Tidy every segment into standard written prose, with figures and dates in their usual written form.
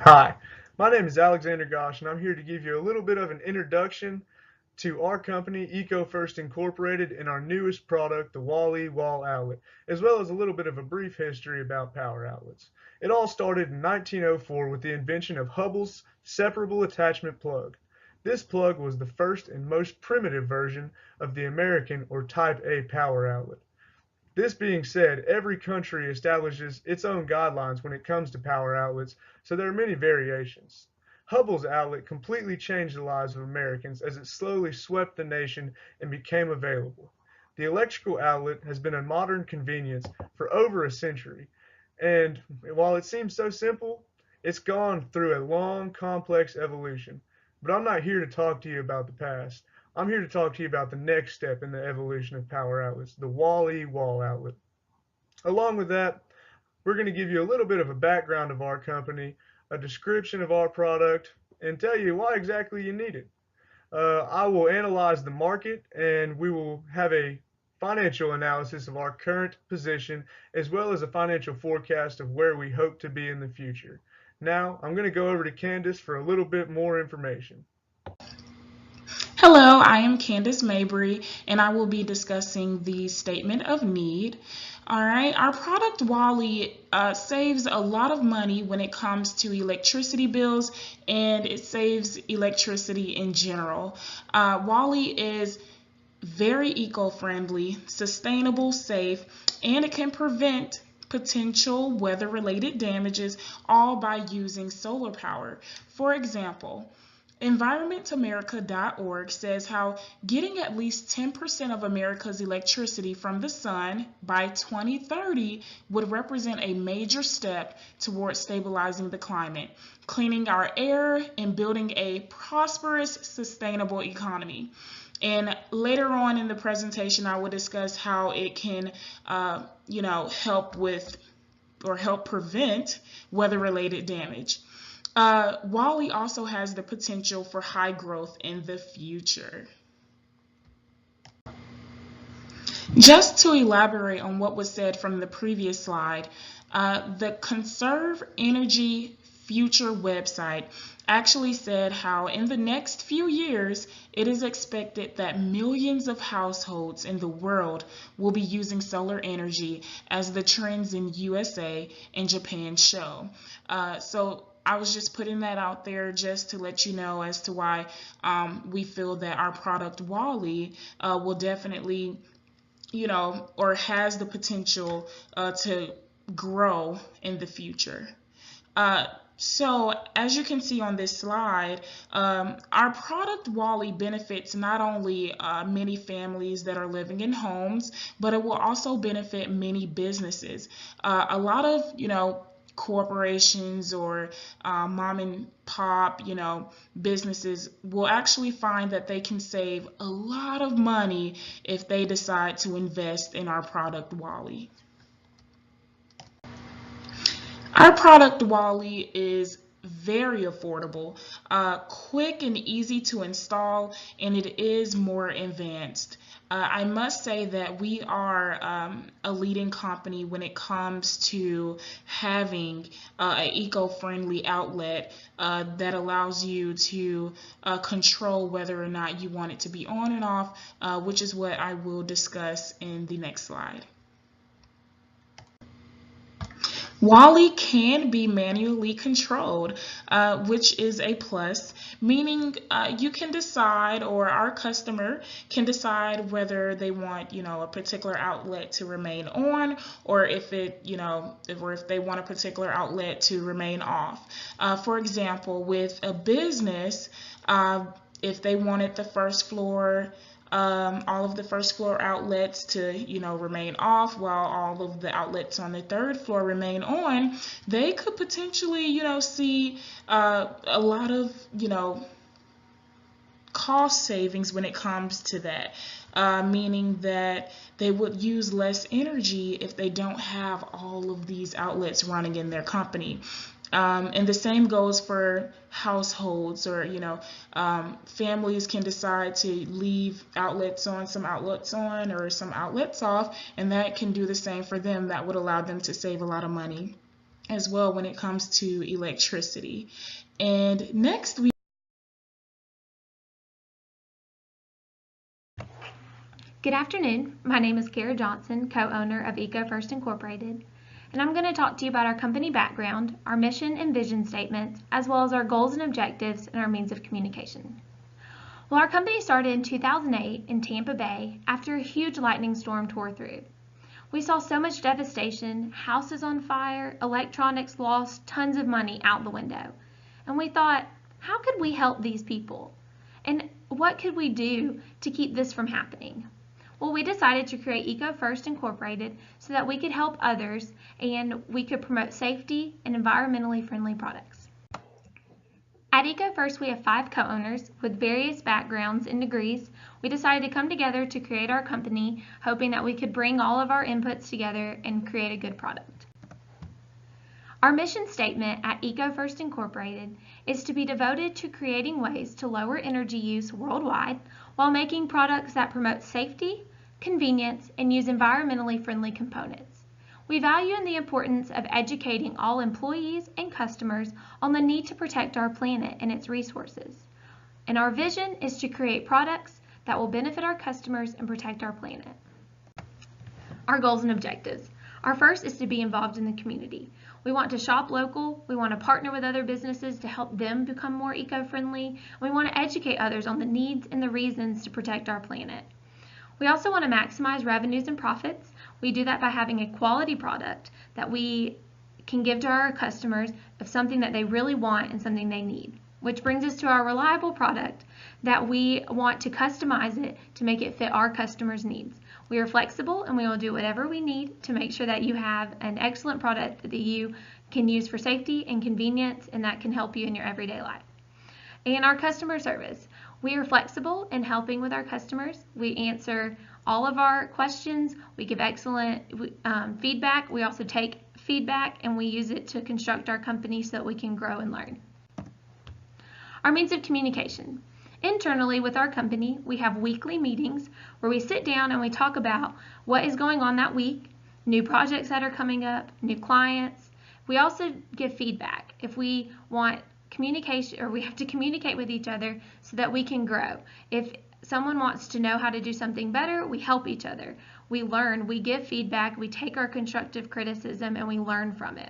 Hi, my name is Alexander Gosh, and I'm here to give you a little bit of an introduction to our company, EcoFirst Incorporated, and our newest product, the Wall-E Wall Outlet, as well as a little bit of a brief history about power outlets. It all started in 1904 with the invention of Hubbell's separable attachment plug. This plug was the first and most primitive version of the American or Type A power outlet. This being said, every country establishes its own guidelines when it comes to power outlets, so there are many variations. Hubbell's outlet completely changed the lives of Americans as it slowly swept the nation and became available. The electrical outlet has been a modern convenience for over a century, and while it seems so simple, it's gone through a long, complex evolution. But I'm not here to talk to you about the past. I'm here to talk to you about the next step in the evolution of power outlets, the Wall-E wall outlet. Along with that, we're going to give you a little bit of a background of our company, a description of our product, and tell you why exactly you need it. I will analyze the market and we will have a financial analysis of our current position as well as a financial forecast of where we hope to be in the future. Now, I'm going to go over to Candace for a little bit more information. Hello, I am Candace Mabry, and I will be discussing the statement of need. All right, our product Wally saves a lot of money when it comes to electricity bills, and it saves electricity in general. Wally is very eco-friendly, sustainable, safe, and it can prevent potential weather-related damages all by using solar power. For example, EnvironmentAmerica.org says how getting at least 10% of America's electricity from the sun by 2030 would represent a major step towards stabilizing the climate, cleaning our air, and building a prosperous, sustainable economy. And later on in the presentation, I will discuss how it can, help with or help prevent weather-related damage. Wally also has the potential for high growth in the future. Just to elaborate on what was said from the previous slide, the Conserve Energy Future website actually said how in the next few years it is expected that millions of households in the world will be using solar energy as the trends in USA and Japan show. So I was just putting that out there just to let you know as to why we feel that our product Wally will definitely, or has the potential to grow in the future. So as you can see on this slide, our product Wally benefits not only many families that are living in homes, but it will also benefit many businesses. A lot of, corporations or mom and pop, businesses will actually find that they can save a lot of money if they decide to invest in our product Wally. Our product Wally is very affordable, quick and easy to install, and it is more advanced. I must say that we are a leading company when it comes to having an eco-friendly outlet that allows you to control whether or not you want it to be on and off, which is what I will discuss in the next slide. Wally can be manually controlled, which is a plus, meaning you can decide, or our customer can decide whether they want, a particular outlet to remain on, or if it, if they want a particular outlet to remain off. For example, with a business, if they wanted the first floor all of the first floor outlets to, remain off while all of the outlets on the third floor remain on, they could potentially, see a lot of, cost savings when it comes to that. Meaning that they would use less energy if they don't have all of these outlets running in their company. And the same goes for households, or families can decide to leave outlets on, some outlets on, or some outlets off, and that can do the same for them. That would allow them to save a lot of money. as well when it comes to electricity. And next we Good afternoon. My name is Kara Johnson, co-owner of EcoFirst Incorporated, and I'm going to talk to you about our company background, our mission and vision statements, as well as our goals and objectives and our means of communication. Well, our company started in 2008 in Tampa Bay after a huge lightning storm tore through. We saw so much devastation, houses on fire, electronics lost, tons of money out the window. And we thought, how could we help these people? And what could we do to keep this from happening? Well, we decided to create EcoFirst Incorporated so that we could help others and we could promote safety and environmentally friendly products. At EcoFirst, we have 5 co-owners with various backgrounds and degrees. We decided to come together to create our company, hoping that we could bring all of our inputs together and create a good product. Our mission statement at EcoFirst Incorporated is to be devoted to creating ways to lower energy use worldwide while making products that promote safety, convenience, and use environmentally friendly components. We value the importance of educating all employees and customers on the need to protect our planet and its resources. And our vision is to create products that will benefit our customers and protect our planet. Our goals and objectives. Our first is to be involved in the community. We want to shop local, we want to partner with other businesses to help them become more eco-friendly, and we want to educate others on the needs and the reasons to protect our planet. We also want to maximize revenues and profits. We do that by having a quality product that we can give to our customers of something that they really want and something they need. Which brings us to our reliable product that we want to customize it to make it fit our customers' needs. We are flexible and we will do whatever we need to make sure that you have an excellent product that you can use for safety and convenience and that can help you in your everyday life. And our customer service. We are flexible in helping with our customers. We answer all of our questions. We give excellent feedback. We also take feedback and we use it to construct our company so that we can grow and learn. Our means of communication. Internally with our company, we have weekly meetings where we sit down and we talk about what is going on that week, new projects that are coming up, new clients. We also give feedback if we want communication or we have to communicate with each other so that we can grow. If someone wants to know how to do something better, we help each other. We learn, we give feedback, we take our constructive criticism and we learn from it.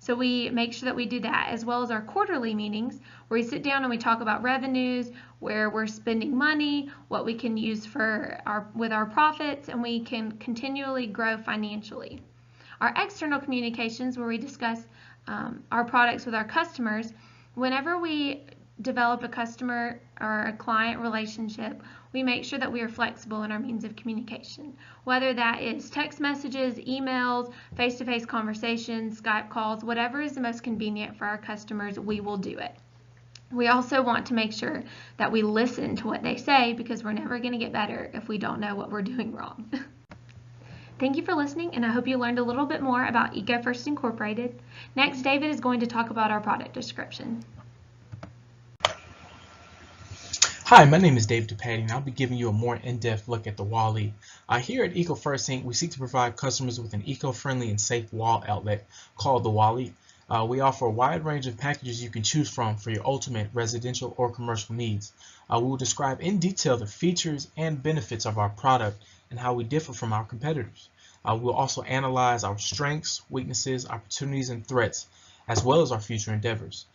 So we make sure that we do that, as well as our quarterly meetings where we sit down and we talk about revenues, where we're spending money, what we can use with our profits, and we can continually grow financially. Our external communications where we discuss our products with our customers. Whenever we develop a customer or a client relationship, we make sure that we are flexible in our means of communication, whether that is text messages, emails, face-to-face conversations, Skype calls, whatever is the most convenient for our customers, we will do it. We also want to make sure that we listen to what they say because we're never going to get better if we don't know what we're doing wrong. Thank you for listening, and I hope you learned a little bit more about EcoFirst Incorporated. Next, David is going to talk about our product description. Hi, my name is Dave DePatty, and I'll be giving you a more in-depth look at the Wall-E. Here at EcoFirst Inc., we seek to provide customers with an eco-friendly and safe wall outlet called the Wall-E. We offer a wide range of packages you can choose from for your ultimate residential or commercial needs. We will describe in detail the features and benefits of our product and how we differ from our competitors. We'll also analyze our strengths, weaknesses, opportunities, and threats, as well as our future endeavors.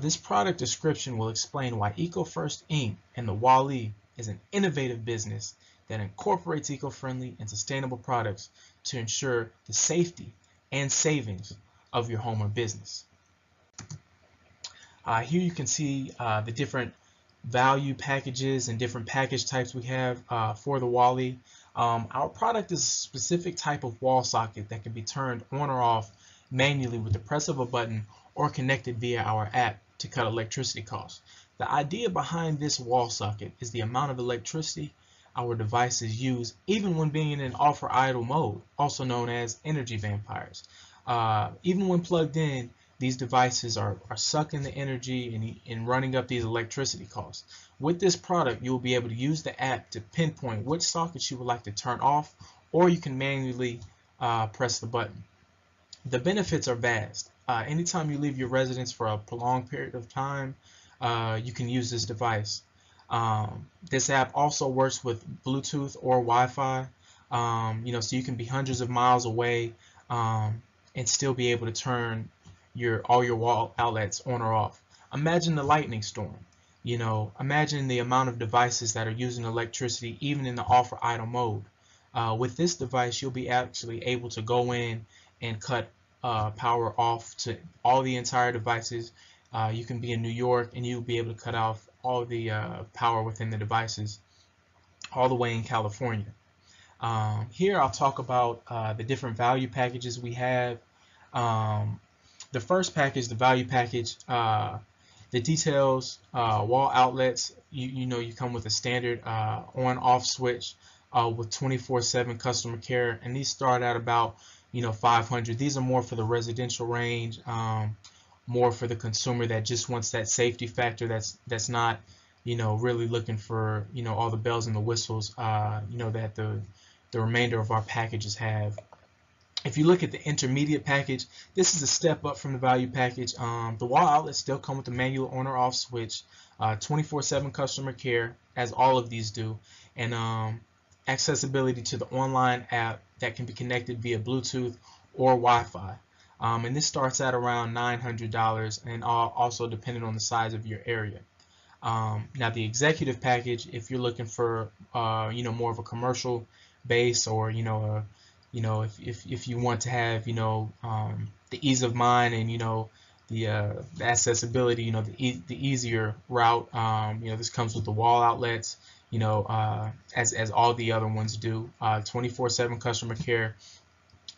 This product description will explain why EcoFirst Inc. and the Wall-E is an innovative business that incorporates eco-friendly and sustainable products to ensure the safety and savings of your home or business. Here you can see the different value packages and different package types we have for the Wall-E. Our product is a specific type of wall socket that can be turned on or off manually with the press of a button or connected via our app to cut electricity costs. The idea behind this wall socket is the amount of electricity our devices use even when being in an off or idle mode, also known as energy vampires. Even when plugged in, these devices are sucking the energy and running up these electricity costs. With this product, you'll be able to use the app to pinpoint which sockets you would like to turn off, or you can manually press the button. The benefits are vast. anytime you leave your residence for a prolonged period of time, you can use this device. This app also works with Bluetooth or Wi-Fi, so you can be hundreds of miles away and still be able to turn all your wall outlets on or off. Imagine the lightning storm. Imagine the amount of devices that are using electricity even in the off or idle mode. With this device, you'll be actually able to go in and cut power off to all the entire devices. You can be in New York and you'll be able to cut off all the power within the devices all the way in California. Here I'll talk about the different value packages we have. The first package, the value package, the details, wall outlets, you come with a standard on-off switch with 24/7 customer care, and these start at about 500. These are more for the residential range, more for the consumer that just wants that safety factor, that's not really looking for all the bells and the whistles that the remainder of our packages have. If you look at the intermediate package, this is a step up from the value package. The wall outlets still come with the manual on or off switch, 24/7 customer care, as all of these do, and accessibility to the online app that can be connected via Bluetooth or Wi-Fi. And this starts at around $900, and also depending on the size of your area. Now the executive package, if you're looking for more of a commercial base, or if you want to have the ease of mind and the accessibility, the easier route, this comes with the wall outlets, as all the other ones do. 24/7 customer care,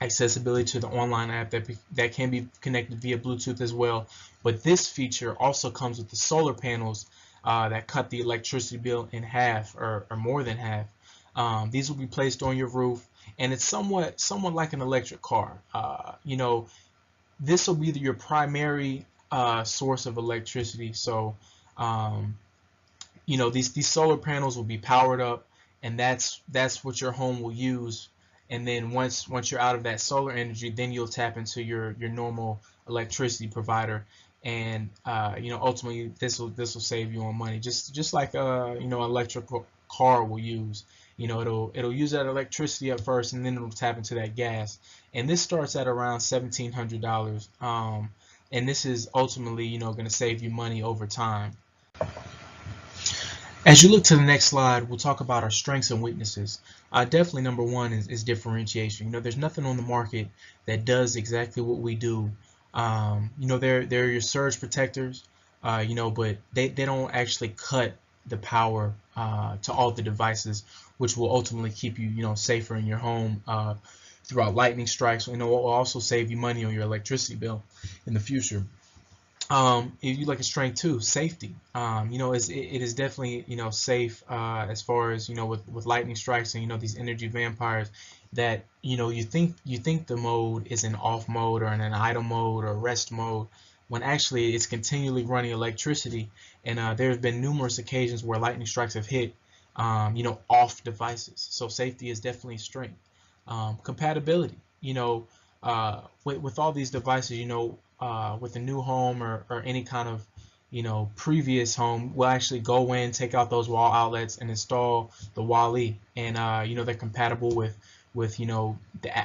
accessibility to the online app that can be connected via Bluetooth as well. But this feature also comes with the solar panels that cut the electricity bill in half, or more than half. These will be placed on your roof, and it's somewhat like an electric car. This will be your primary source of electricity. So these solar panels will be powered up, and that's what your home will use. And then once you're out of that solar energy, then you'll tap into your normal electricity provider, and ultimately this will save you on money, just like electric car will use. It'll use that electricity at first, and then it'll tap into that gas. And this starts at around $1,700, and this is ultimately going to save you money over time. As you look to the next slide, we'll talk about our strengths and weaknesses. Definitely number one is differentiation. There's nothing on the market that does exactly what we do. They're your surge protectors, but they don't actually cut the power to all the devices, which will ultimately keep you safer in your home throughout lightning strikes, and it will also save you money on your electricity bill in the future. If you look at strength two, safety. It is definitely safe as far as with lightning strikes and these energy vampires, that you think the mode is in off mode or in an idle mode or rest mode, when actually it's continually running electricity. And there have been numerous occasions where lightning strikes have hit off devices. So safety is definitely a strength. Compatibility. With all these devices, with a new home or any kind of previous home, we'll actually go in, take out those wall outlets, and install the Wall-E, and they're compatible with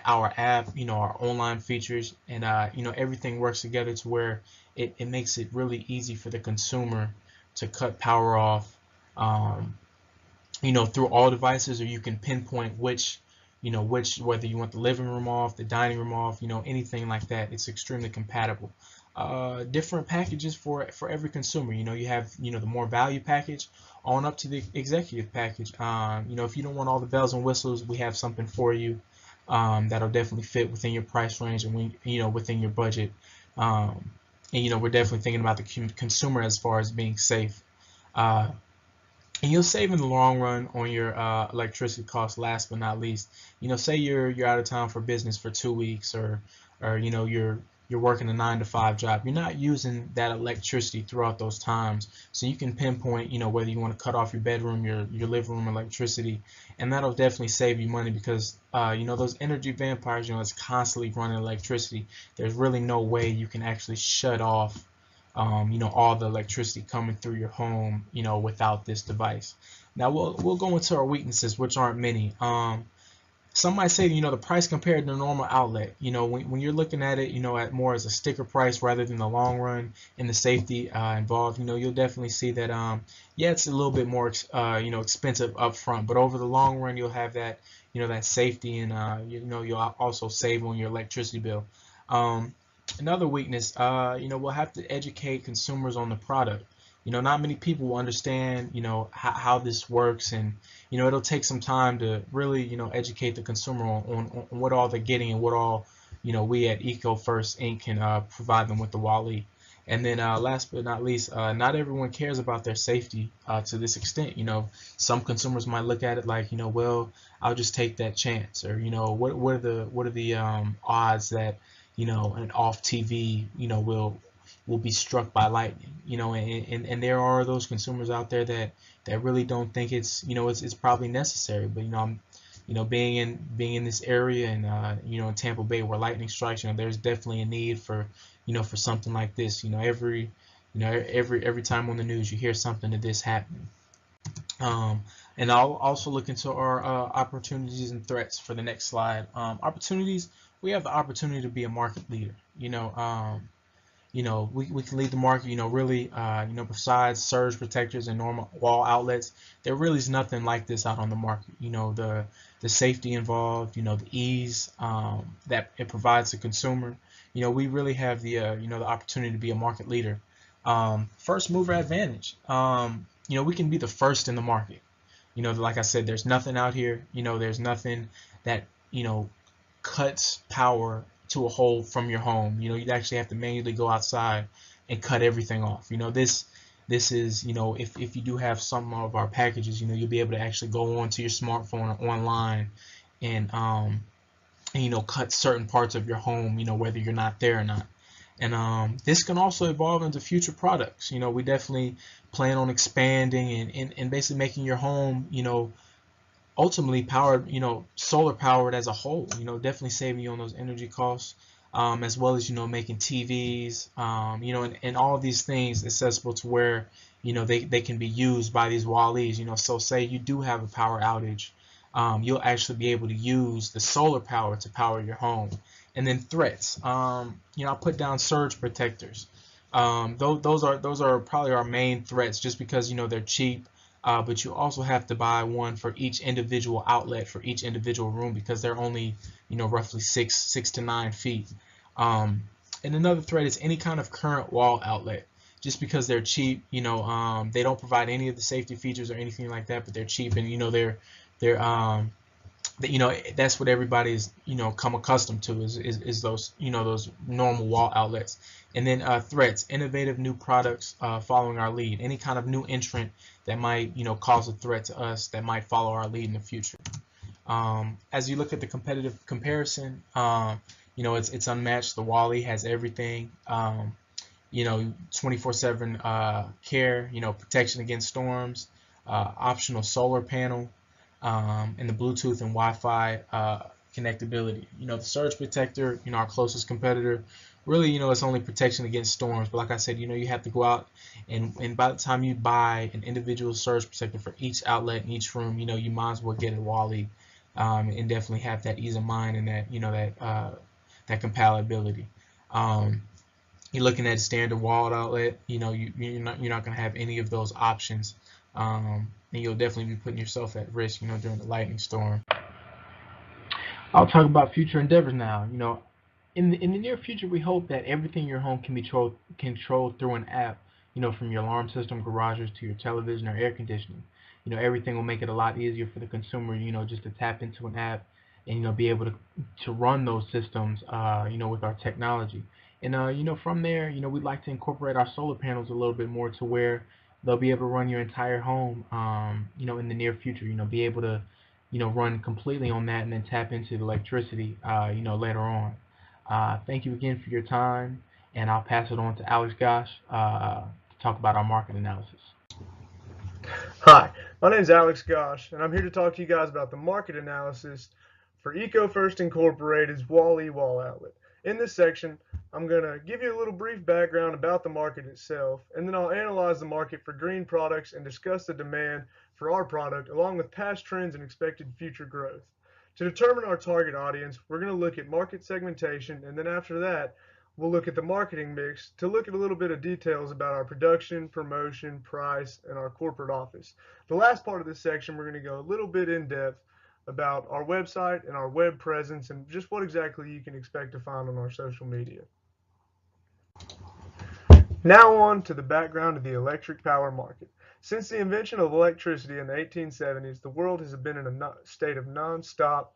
our app, our online features, and everything works together to where it makes it really easy for the consumer to cut power off through all devices, or you can pinpoint which whether you want the living room off, the dining room off, anything like that. It's extremely compatible. Different packages for every consumer. You have the more value package on up to the executive package. If you don't want all the bells and whistles, we have something for you that'll definitely fit within your price range and within your budget. And we're definitely thinking about the consumer as far as being safe. And you'll save in the long run on your electricity costs. Last but not least, say you're out of town for business for 2 weeks, or you're you're working a 9 to 5 job, you're not using that electricity throughout those times. So you can pinpoint, whether you want to cut off your bedroom, your living room electricity, and that'll definitely save you money because those energy vampires, it's constantly running electricity. There's really no way you can actually shut off all the electricity coming through your home, without this device. Now we'll go into our weaknesses, which aren't many. Some might say, the price compared to a normal outlet. When you're looking at it, at more as a sticker price rather than the long run and the safety involved, you'll definitely see that, yeah, it's a little bit more, expensive up front, but over the long run, you'll have that, that safety, and you'll also save on your electricity bill. Another weakness, we'll have to educate consumers on the product. Not many people will understand, how this works, and it'll take some time to really, educate the consumer on what all they're getting and what all, we at EcoFirst Inc. can provide them with the Wall-E. And then last but not least, not everyone cares about their safety to this extent. Some consumers might look at it like, well, I'll just take that chance, or what are the odds that an off TV will be struck by lightning, and there are those consumers out there that really don't think it's probably necessary. But being in this area, and in Tampa Bay where lightning strikes, there's definitely a need for for something like this. Every time on the news you hear something of this happening. And I'll also look into our opportunities and threats for the next slide. Opportunities, we have the opportunity to be a market leader. We can lead the market, really, besides surge protectors and normal wall outlets, there really is nothing like this out on the market. The safety involved, the ease that it provides the consumer. We really have the, the opportunity to be a market leader. First mover advantage. We can be the first in the market. Like I said, there's nothing out here, there's nothing that, cuts power to a hole from your home. You'd actually have to manually go outside and cut everything off. This is, if you do have some of our packages, you'll be able to actually go onto your smartphone or online and cut certain parts of your home, whether you're not there or not. And this can also evolve into future products. We definitely plan on expanding and basically making your home, ultimately powered, solar powered as a whole, definitely saving you on those energy costs, as well as, making TVs, and all of these things accessible to where, they can be used by these Wall-E's, so say you do have a power outage, you'll actually be able to use the solar power to power your home. And then threats, I'll put down surge protectors. Those are probably our main threats, just because, they're cheap. But you also have to buy one for each individual outlet for each individual room, because they're only, roughly 6 to 9 feet. And another threat is any kind of current wall outlet. Just because they're cheap, they don't provide any of the safety features or anything like that, but they're cheap, and they're that's what everybody's come accustomed to is those those normal wall outlets. And then threats, innovative new products following our lead, any kind of new entrant that might cause a threat to us that might follow our lead in the future. As you look at the competitive comparison, it's unmatched. The Wall-E has everything. 24/7 care, protection against storms, optional solar panel, and the Bluetooth and Wi-Fi connectability. The surge protector, our closest competitor, really, it's only protection against storms. But like I said, you have to go out and by the time you buy an individual surge protector for each outlet in each room, you might as well get a Wall-E, and definitely have that ease of mind and that, that compatibility. You're looking at a standard wall outlet, you're not going to have any of those options. And you'll definitely be putting yourself at risk, during the lightning storm. I'll talk about future endeavors now. In the near future, we hope that everything in your home can be controlled through an app. From your alarm system, garages, to your television or air conditioning. Everything will make it a lot easier for the consumer, just to tap into an app and be able to run those systems, with our technology. And from there, we'd like to incorporate our solar panels a little bit more to where they'll be able to run your entire home, in the near future. Be able to, run completely on that and then tap into the electricity, later on. Thank you again for your time, and I'll pass it on to Alex Gosh to talk about our market analysis. Hi, my name is Alex Gosh, and I'm here to talk to you guys about the market analysis for EcoFirst Incorporated's Wally Wall Outlet. In this section, I'm going to give you a little brief background about the market itself, and then I'll analyze the market for green products and discuss the demand for our product along with past trends and expected future growth. To determine our target audience, we're going to look at market segmentation, and then after that, we'll look at the marketing mix to look at a little bit of details about our production, promotion, price, and our corporate office. The last part of this section, we're going to go a little bit in depth about our website and our web presence and just what exactly you can expect to find on our social media. Now on to the background of the electric power market. Since the invention of electricity in the 1870s, the world has been in a state of non-stop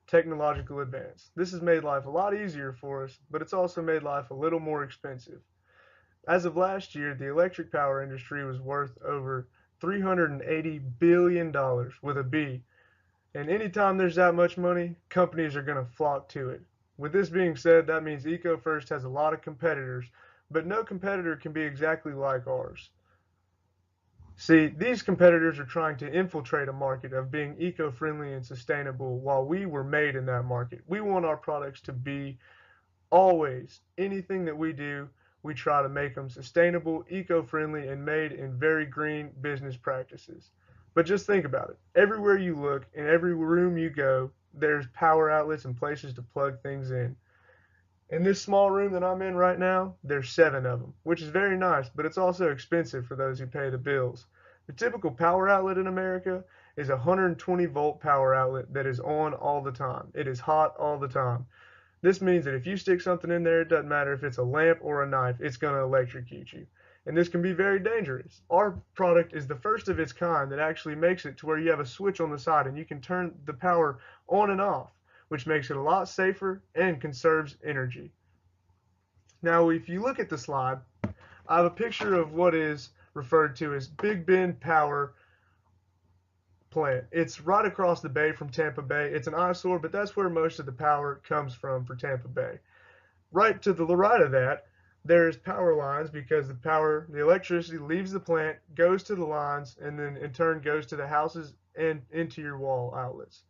technological advance. This has made life a lot easier for us, but it's also made life a little more expensive. As of last year, the electric power industry was worth over $380 billion with a B. And anytime there's that much money, companies are going to flock to it. With this being said, that means EcoFirst has a lot of competitors, but no competitor can be exactly like ours. See, these competitors are trying to infiltrate a market of being eco-friendly and sustainable while we were made in that market. We want our products to be always, anything that we do, we try to make them sustainable, eco-friendly, and made in very green business practices. But just think about it. Everywhere you look, in every room you go, there's power outlets and places to plug things in. In this small room that I'm in right now, there's 7 of them, which is very nice, but it's also expensive for those who pay the bills. The typical power outlet in America is a 120 volt power outlet that is on all the time. It is hot all the time. This means that if you stick something in there, it doesn't matter if it's a lamp or a knife, it's going to electrocute you. And this can be very dangerous. Our product is the first of its kind that actually makes it to where you have a switch on the side and you can turn the power on and off, which makes it a lot safer and conserves energy. Now, if you look at the slide, I have a picture of what is referred to as Big Bend Power Plant. It's right across the bay from Tampa Bay. It's an eyesore, but that's where most of the power comes from for Tampa Bay. Right to the right of that, there's power lines because the electricity leaves the plant, goes to the lines, and then in turn goes to the houses and into your wall outlets.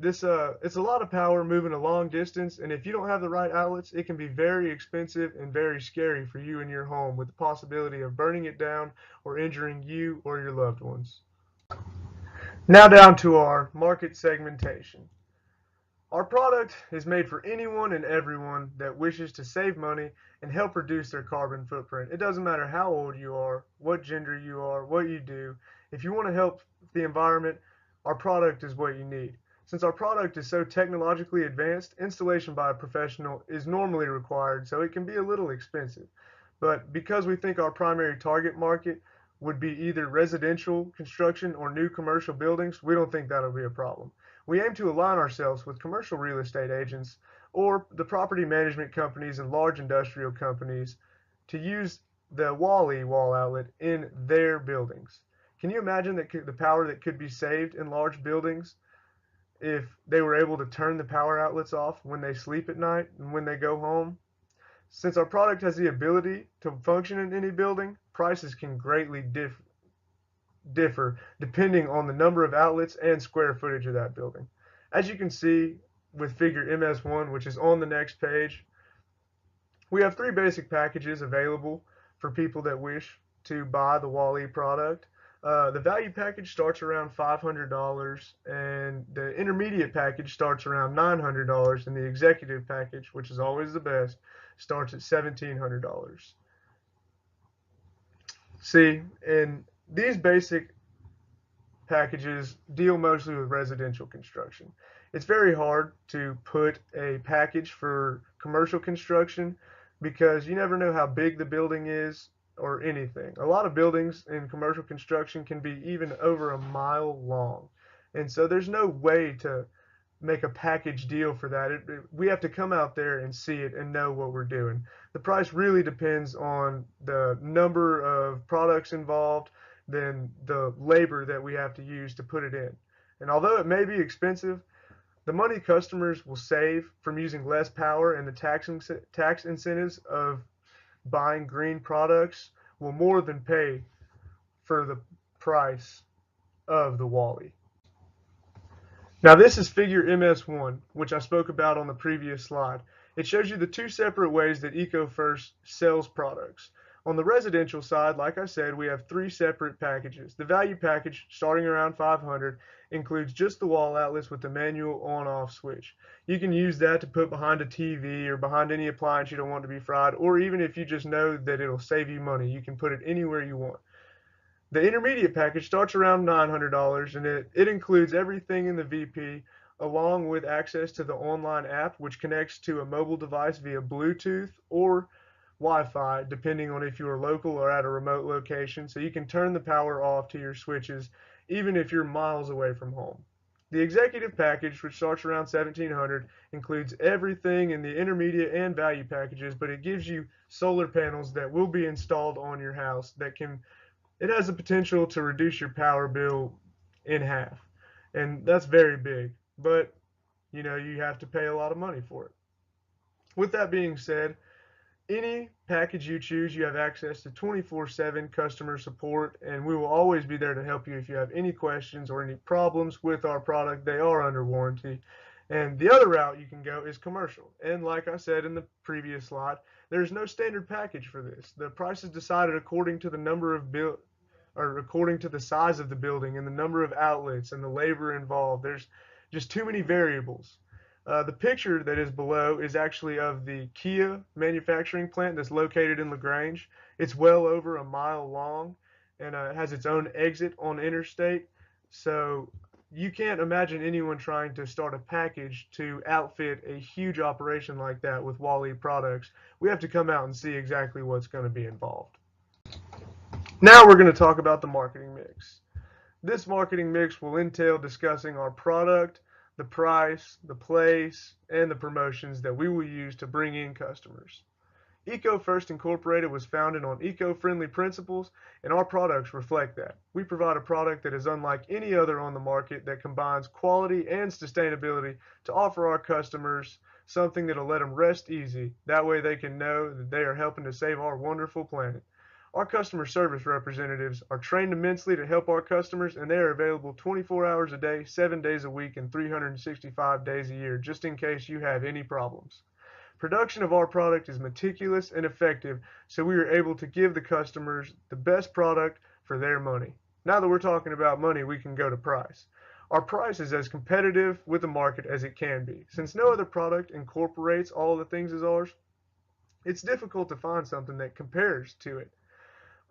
It's a lot of power moving a long distance, and if you don't have the right outlets, it can be very expensive and very scary for you and your home with the possibility of burning it down or injuring you or your loved ones. Now down to our market segmentation. Our product is made for anyone and everyone that wishes to save money and help reduce their carbon footprint. It doesn't matter how old you are, what gender you are, what you do. If you want to help the environment, our product is what you need. Since our product is so technologically advanced, installation by a professional is normally required, so it can be a little expensive. But because we think our primary target market would be either residential construction or new commercial buildings, we don't think that'll be a problem. We aim to align ourselves with commercial real estate agents or the property management companies and large industrial companies to use the Wally wall outlet in their buildings. Can you imagine the power that could be saved in large buildings if they were able to turn the power outlets off when they sleep at night and when they go home? Since our product has the ability to function in any building, prices can greatly differ depending on the number of outlets and square footage of that building. As you can see with figure MS1, which is on the next page, we have 3 basic packages available for people that wish to buy the Wally product. The value package starts around $500, and the intermediate package starts around $900, and the executive package, which is always the best, starts at $1,700. See, and these basic packages deal mostly with residential construction. It's very hard to put a package for commercial construction because you never know how big the building is or anything. A lot of buildings in commercial construction can be even over a mile long. And so there's no way to make a package deal for that. We have to come out there and see it and know what we're doing. The price really depends on the number of products involved, then the labor that we have to use to put it in. And although it may be expensive, The money customers will save from using less power and the tax incentives of buying green products will more than pay for the price of the Wally. Now this is figure MS1, which I spoke about on the previous slide. It shows you the two separate ways that EcoFirst sells products. On the residential side, like I said, we have three separate packages. The value package, starting around $500, includes just the wall outlets with the manual on-off switch. You can use that to put behind a TV or behind any appliance you don't want to be fried, or even if you just know that it'll save you money, you can put it anywhere you want. The intermediate package starts around $900 and it includes everything in the VP along with access to the online app which connects to a mobile device via Bluetooth or Wi-Fi depending on if you are local or at a remote location, so you can turn the power off to your switches even if you're miles away from home. The executive package, which starts around $1,700, includes everything in the intermediate and value packages, but it gives you solar panels that will be installed on your house it has the potential to reduce your power bill in half. And that's very big, but you have to pay a lot of money for it. With that being said, any package you choose, you have access to 24/7 customer support, and we will always be there to help you if you have any questions or any problems with our product. They are under warranty. And the other route you can go is commercial. And like I said in the previous slide, there's no standard package for this. The price is decided according to the number of according to the size of the building and the number of outlets and the labor involved. There's just too many variables. The picture that is below is actually of the Kia manufacturing plant that's located in LaGrange. It's well over a mile long and it has its own exit on interstate. So you can't imagine anyone trying to start a package to outfit a huge operation like that with Wally products. We have to come out and see exactly what's going to be involved. Now we're going to talk about the marketing mix. This marketing mix will entail discussing our product, the price, the place, and the promotions that we will use to bring in customers. EcoFirst Incorporated was founded on eco-friendly principles, and our products reflect that. We provide a product that is unlike any other on the market that combines quality and sustainability to offer our customers something that'll let them rest easy. That way they can know that they are helping to save our wonderful planet. Our customer service representatives are trained immensely to help our customers, and they are available 24 hours a day, 7 days a week, and 365 days a year, just in case you have any problems. Production of our product is meticulous and effective, so we are able to give the customers the best product for their money. Now that we're talking about money, we can go to price. Our price is as competitive with the market as it can be. Since no other product incorporates all the things as ours, it's difficult to find something that compares to it.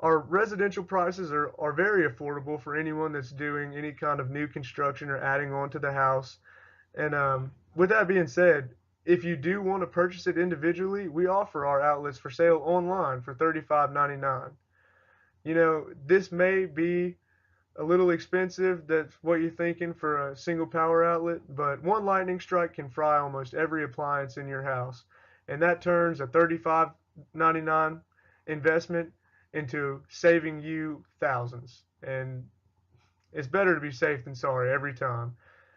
Our residential prices are very affordable for anyone that's doing any kind of new construction or adding on to the house. And with that being said, if you do want to purchase it individually, we offer our outlets for sale online for $35.99. This may be a little expensive, that's what you're thinking for a single power outlet, but one lightning strike can fry almost every appliance in your house. And that turns a $35.99 investment into saving you thousands. And it's better to be safe than sorry every time.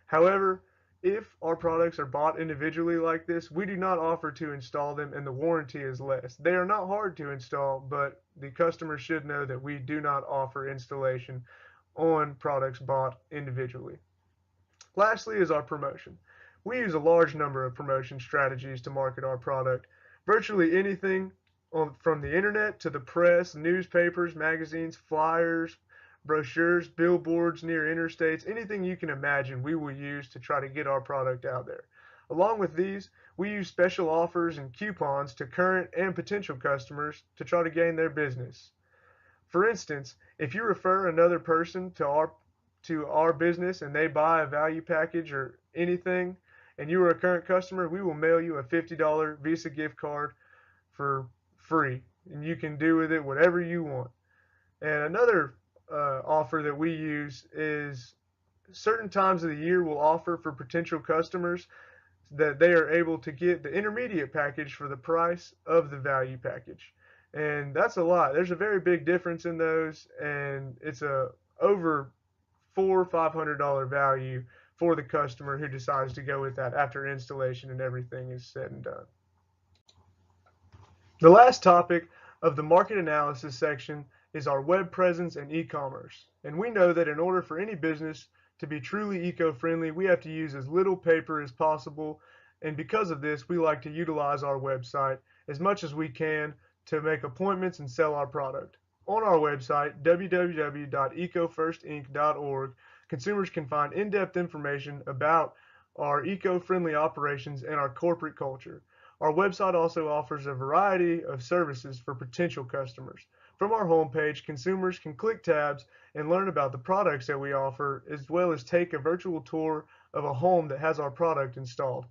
However, if our products are bought individually like this, we do not offer to install them and the warranty is less. They are not hard to install, but the customer should know that we do not offer installation on products bought individually. Lastly is our promotion. We use a large number of promotion strategies to market our product. Virtually anything from the internet to the press, newspapers, magazines, flyers, brochures, billboards near interstates, anything you can imagine we will use to try to get our product out there. Along with these, we use special offers and coupons to current and potential customers to try to gain their business. For instance, if you refer another person to our business and they buy a value package or anything, and you are a current customer, we will mail you a $50 Visa gift card for free, and you can do with it whatever you want. And another offer that we use is certain times of the year we'll offer for potential customers that they are able to get the intermediate package for the price of the value package. And that's a lot. There's a very big difference in those, and it's a over $400 or $500 value for the customer who decides to go with that after installation and everything is said and done. The last topic of the market analysis section is our web presence and e-commerce. And we know that in order for any business to be truly eco-friendly, we have to use as little paper as possible. And because of this, we like to utilize our website as much as we can to make appointments and sell our product. On our website, www.ecofirstinc.org, consumers can find in-depth information about our eco-friendly operations and our corporate culture. Our website also offers a variety of services for potential customers. From our homepage, consumers can click tabs and learn about the products that we offer, as well as take a virtual tour of a home that has our product installed.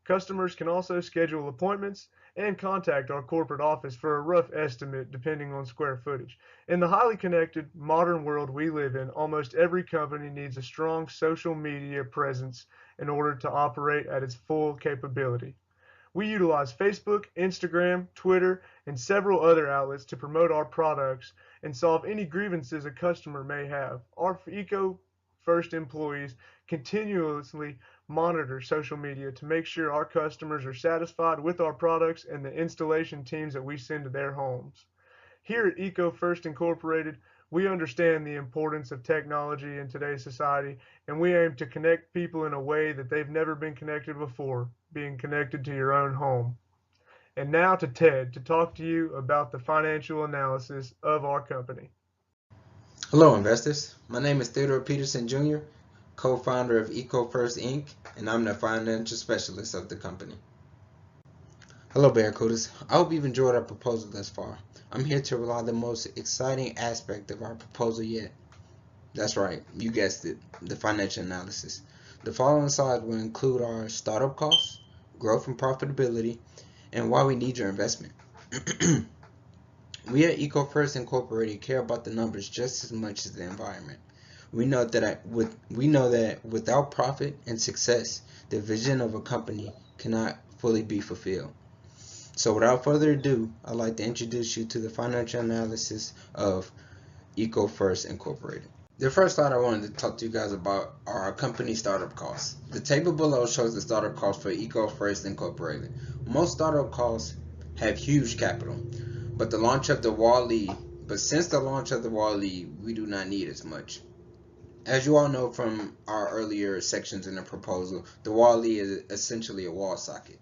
Customers can also schedule appointments and contact our corporate office for a rough estimate depending on square footage. In the highly connected, modern world we live in, almost every company needs a strong social media presence in order to operate at its full capability. We utilize Facebook, Instagram, Twitter, and several other outlets to promote our products and solve any grievances a customer may have. Our EcoFirst employees continuously monitor social media to make sure our customers are satisfied with our products and the installation teams that we send to their homes. Here at EcoFirst Incorporated, we understand the importance of technology in today's society, and we aim to connect people in a way that they've never been connected before, being connected to your own home. And now to Ted to talk to you about the financial analysis of our company. Hello, investors. My name is Theodore Peterson Jr., co-founder of EcoFirst Inc., and I'm the financial specialist of the company. Hello, Barracudas. I hope you've enjoyed our proposal thus far. I'm here to reveal the most exciting aspect of our proposal yet. That's right, you guessed it, the financial analysis. The following slides will include our startup costs, growth and profitability, and why we need your investment. We at EcoFirst Incorporated care about the numbers just as much as the environment. We know that without profit and success, the vision of a company cannot fully be fulfilled. So without further ado, I'd like to introduce you to the financial analysis of EcoFirst Incorporated. The first slide I wanted to talk to you guys about are our company startup costs. The table below shows the startup costs for EcoFirst Incorporated. Most startup costs have huge capital, but since the launch of the Wall-E, we do not need as much. As you all know from our earlier sections in the proposal, the Wall-E is essentially a wall socket.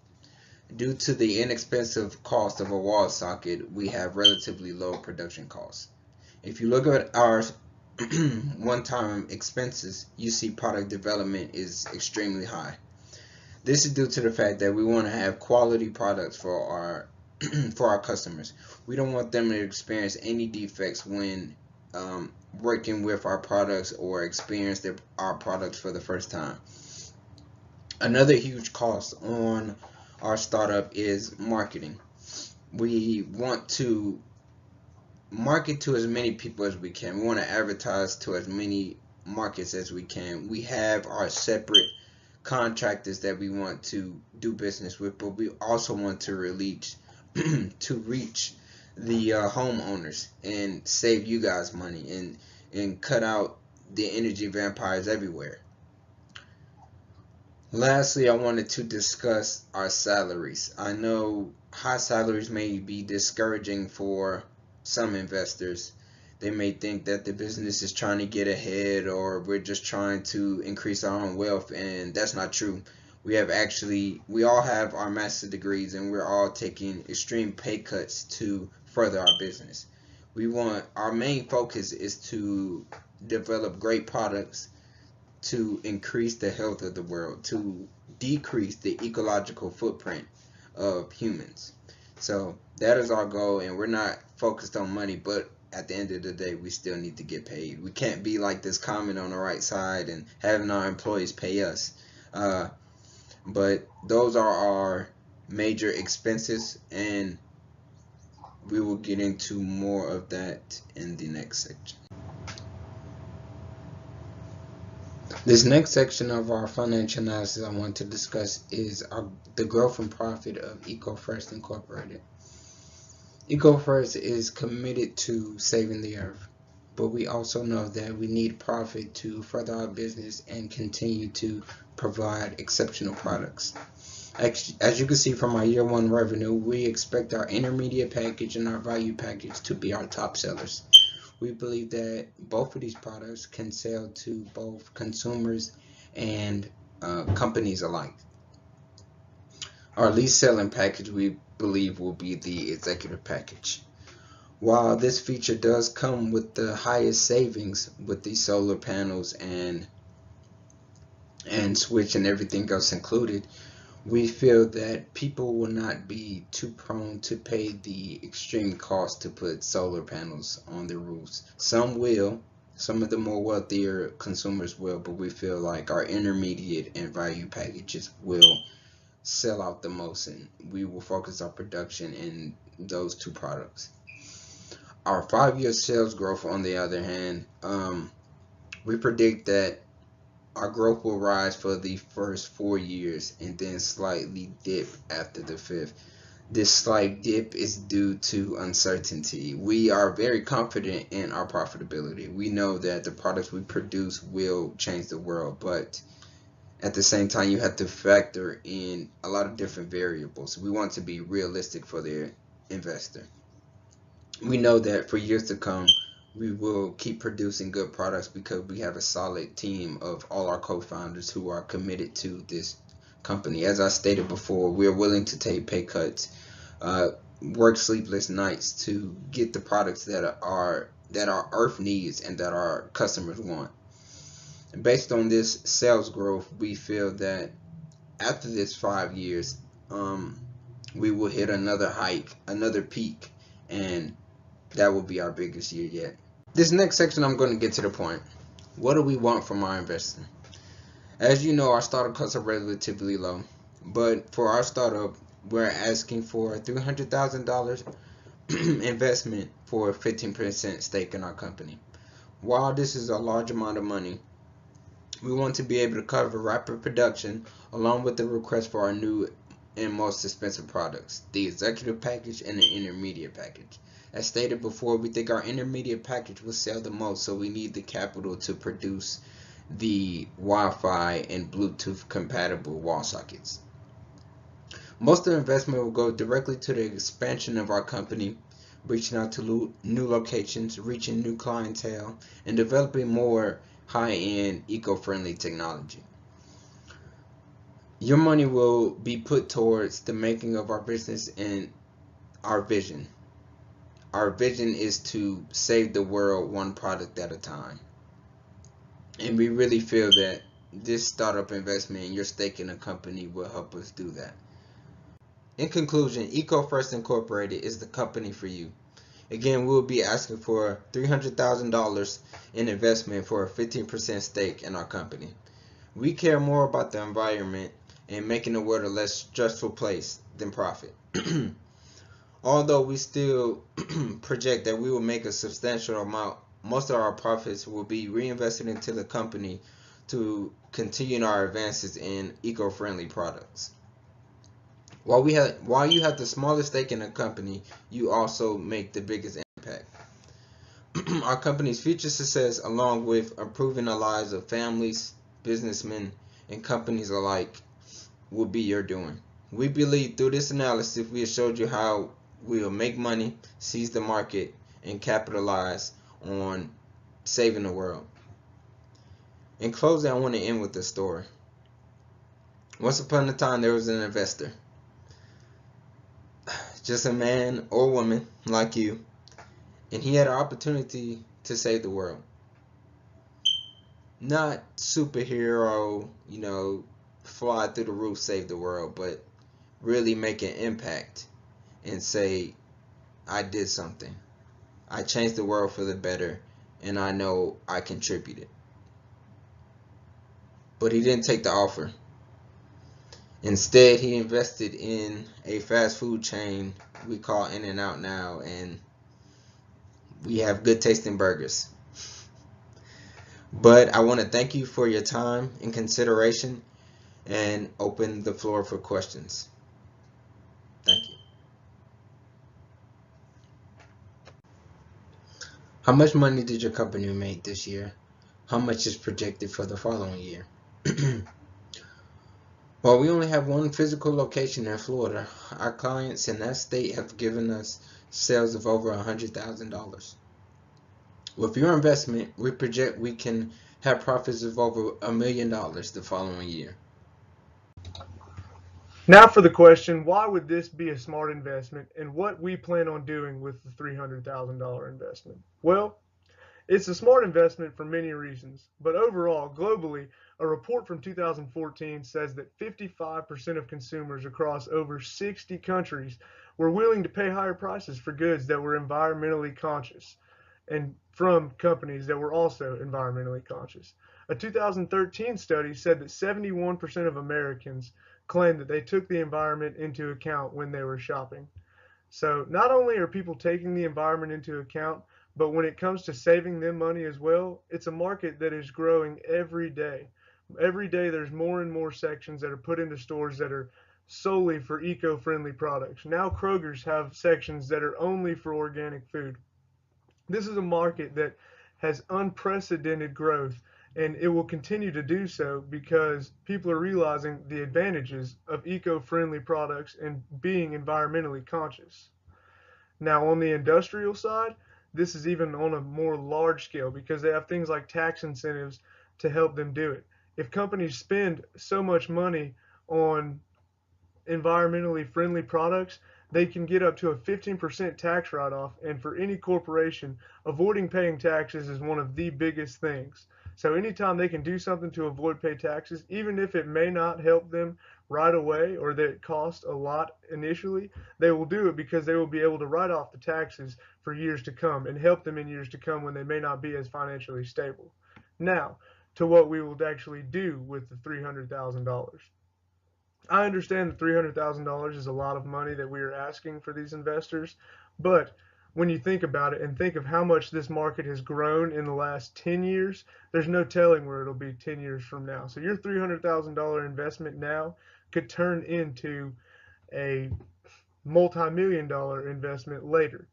Due to the inexpensive cost of a wall socket, we have relatively low production costs. If you look at our one-time expenses, you see product development is extremely high. This is due to the fact that we want to have quality products for our customers. We don't want them to experience any defects when working with our products or experience our products for the first time. Another huge cost on our startup is marketing. We want to market to as many people as we can. We want to advertise to as many markets as we can. We have our separate contractors that we want to do business with, but we also want to reach the homeowners and save you guys money and cut out the energy vampires everywhere. Lastly, I wanted to discuss our salaries. I know high salaries may be discouraging for some investors. They may think that the business is trying to get ahead or we're just trying to increase our own wealth, and that's not true. We all have our master's degrees and we're all taking extreme pay cuts to further our business. Our main focus is to develop great products to increase the health of the world, to decrease the ecological footprint of humans. So that is our goal, and we're not focused on money, but at the end of the day, we still need to get paid. We can't be like this comment on the right side and having our employees pay us. But those are our major expenses, and we will get into more of that in the next section. This next section of our financial analysis I want to discuss is the growth and profit of EcoFirst Incorporated. EcoFirst is committed to saving the earth. but we also know that we need profit to further our business and continue to provide exceptional products. As you can see from our year one revenue, we expect our intermediate package and our value package to be our top sellers. We believe that both of these products can sell to both consumers and companies alike. Our least selling package we believe will be the executive package. While this feature does come with the highest savings with the solar panels and switch and everything else included, we feel that people will not be too prone to pay the extreme cost to put solar panels on their roofs. Some will, some of the more wealthier consumers will, but we feel like our intermediate and value packages will sell out the most, and we will focus our production in those two products. Our 5-year sales growth, on the other hand, we predict that our growth will rise for the first 4 years and then slightly dip after the 5th. This slight dip is due to uncertainty. We are very confident in our profitability. We know that the products we produce will change the world, but at the same time, you have to factor in a lot of different variables. We want to be realistic for the investor. We know that for years to come, we will keep producing good products because we have a solid team of all our co-founders who are committed to this company. As I stated before, we are willing to take pay cuts, work sleepless nights to get the products that our earth needs and that our customers want. And based on this sales growth, we feel that after this 5 years, we will hit another hike, another peak, and that will be our biggest year yet. This next section, I'm going to get to the point. What do we want from our investor? As you know, our startup costs are relatively low, but for our startup, we're asking for a $300,000 investment for a 15% stake in our company. While this is a large amount of money, we want to be able to cover rapid production along with the request for our new and most expensive products, the executive package and the intermediate package. As stated before, we think our intermediate package will sell the most, so we need the capital to produce the Wi-Fi and Bluetooth compatible wall sockets. Most of the investment will go directly to the expansion of our company, reaching out to new locations, reaching new clientele, and developing more high-end eco-friendly technology. Your money will be put towards the making of our business and our vision. Our vision is to save the world one product at a time. And we really feel that this startup investment and your stake in a company will help us do that. In conclusion, EcoFirst Incorporated is the company for you. Again, we'll be asking for $300,000 in investment for a 15% stake in our company. We care more about the environment and making the world a less stressful place than profit. Although we still project that we will make a substantial amount, most of our profits will be reinvested into the company to continue our advances in eco-friendly products. While you have the smallest stake in a company, you also make the biggest impact. Our company's future success, along with improving the lives of families, businessmen, and companies alike, will be your doing. We believe through this analysis we have showed you how we will make money, seize the market, and capitalize on saving the world. In closing, I want to end with a story. Once upon a time, there was an investor. Just a man or woman like you, and he had an opportunity to save the world. Not superhero, fly through the roof, save the world, but really make an impact and say, I did something. I changed the world for the better, and I know I contributed. But he didn't take the offer. Instead, he invested in a fast food chain we call In-N-Out now, and we have good tasting burgers. But I want to thank you for your time and consideration and open the floor for questions. Thank you. How much money did your company make this year? How much is projected for the following year? While we only have one physical location in Florida, our clients in that state have given us sales of over $100,000. With your investment, we project we can have profits of over $1 million the following year. Now for the question, why would this be a smart investment and what we plan on doing with the $300,000 investment? Well, it's a smart investment for many reasons, but overall, globally, a report from 2014 says that 55% of consumers across over 60 countries were willing to pay higher prices for goods that were environmentally conscious and from companies that were also environmentally conscious. A 2013 study said that 71% of Americans claimed that they took the environment into account when they were shopping. So not only are people taking the environment into account, but when it comes to saving them money as well, it's a market that is growing every day. Every day there's more and more sections that are put into stores that are solely for eco-friendly products. Now Kroger's have sections that are only for organic food. This is a market that has unprecedented growth, and it will continue to do so because people are realizing the advantages of eco-friendly products and being environmentally conscious. Now, on the industrial side, this is even on a more large scale because they have things like tax incentives to help them do it. If companies spend so much money on environmentally friendly products, they can get up to a 15% tax write-off, and for any corporation, avoiding paying taxes is one of the biggest things. So anytime they can do something to avoid pay taxes, even if it may not help them right away or that it costs a lot initially, they will do it because they will be able to write off the taxes for years to come and help them in years to come when they may not be as financially stable. Now, to what we will actually do with the $300,000. I understand that $300,000 is a lot of money that we are asking for these investors, but when you think about it and think of how much this market has grown in the last 10 years, there's no telling where it'll be 10 years from now. So your $300,000 investment now could turn into a multi-million dollar investment later.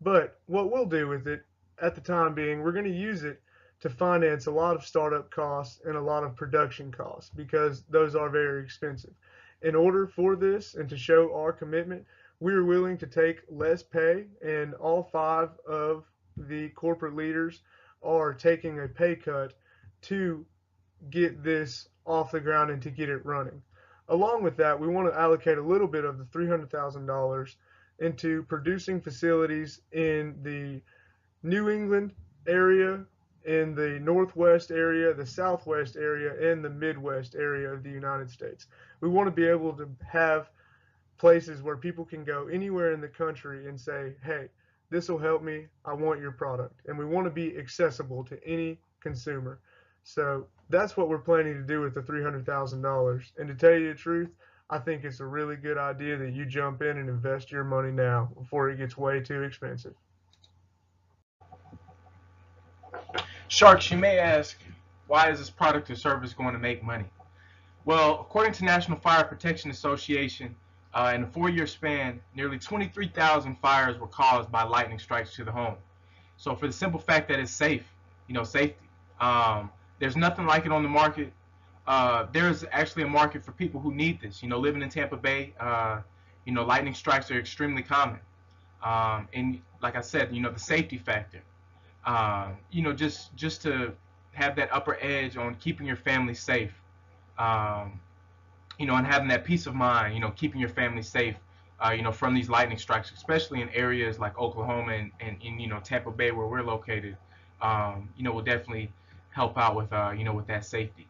But what we'll do with it at the time being, we're going to use it to finance a lot of startup costs and a lot of production costs because those are very expensive. In order for this and to show our commitment, we are willing to take less pay, and all 5 of the corporate leaders are taking a pay cut to get this off the ground and to get it running. Along with that, we want to allocate a little bit of the $300,000 into producing facilities in the New England area, in the Northwest area, the Southwest area, and the Midwest area of the United States. We want to be able to have places where people can go anywhere in the country and say, hey, this will help me, I want your product. And we want to be accessible to any consumer. So that's what we're planning to do with the $300,000. And to tell you the truth, I think it's a really good idea that you jump in and invest your money now before it gets way too expensive. Sharks, you may ask, why is this product or service going to make money? Well, according to National Fire Protection Association, in a 4-year span, nearly 23,000 fires were caused by lightning strikes to the home. So for the simple fact that it's safe, safety, there's nothing like it on the market. There's actually a market for people who need this. Living in Tampa Bay, lightning strikes are extremely common. And like I said, the safety factor. Just to have that upper edge on keeping your family safe, and having that peace of mind, keeping your family safe, from these lightning strikes, especially in areas like Oklahoma and Tampa Bay where we're located, will definitely help out with, with that safety.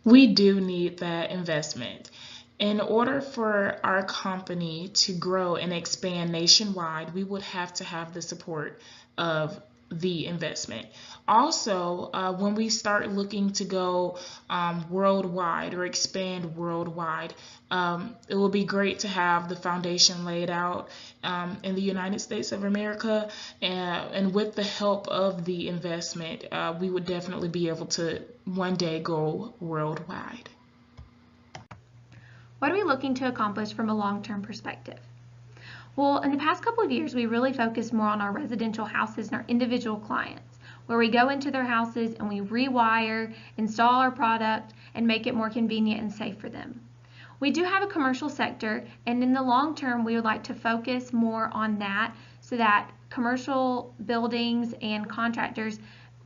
We do need that investment. In order for our company to grow and expand nationwide, we would have to have the support of the investment. Also, when we start looking to go worldwide or expand worldwide, it will be great to have the foundation laid out in the United States of America, and with the help of the investment, we would definitely be able to one day go worldwide. What are we looking to accomplish from a long-term perspective? Well, in the past couple of years, we really focused more on our residential houses and our individual clients, where we go into their houses and we rewire, install our product, and make it more convenient and safe for them. We do have a commercial sector, and in the long term, we would like to focus more on that so that commercial buildings and contractors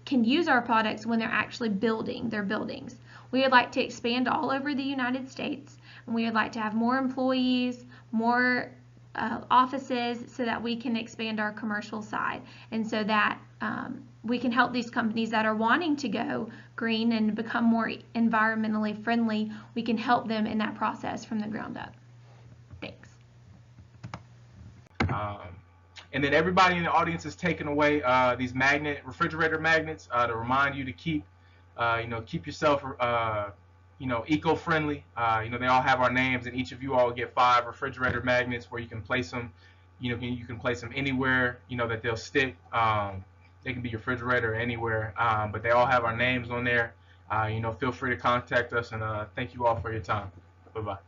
can use our products when they're actually building their buildings. We would like to expand all over the United States, and we would like to have more employees, more offices, so that we can expand our commercial side, and so that we can help these companies that are wanting to go green and become more environmentally friendly. We can help them in that process from the ground up. Thanks. And then everybody in the audience is taking away these refrigerator magnets to remind you to keep yourself eco-friendly. They all have our names, and each of you all get 5 refrigerator magnets where you can place them. You can place them anywhere. That they'll stick. They can be your refrigerator or anywhere, but they all have our names on there. Feel free to contact us, and thank you all for your time. Bye bye.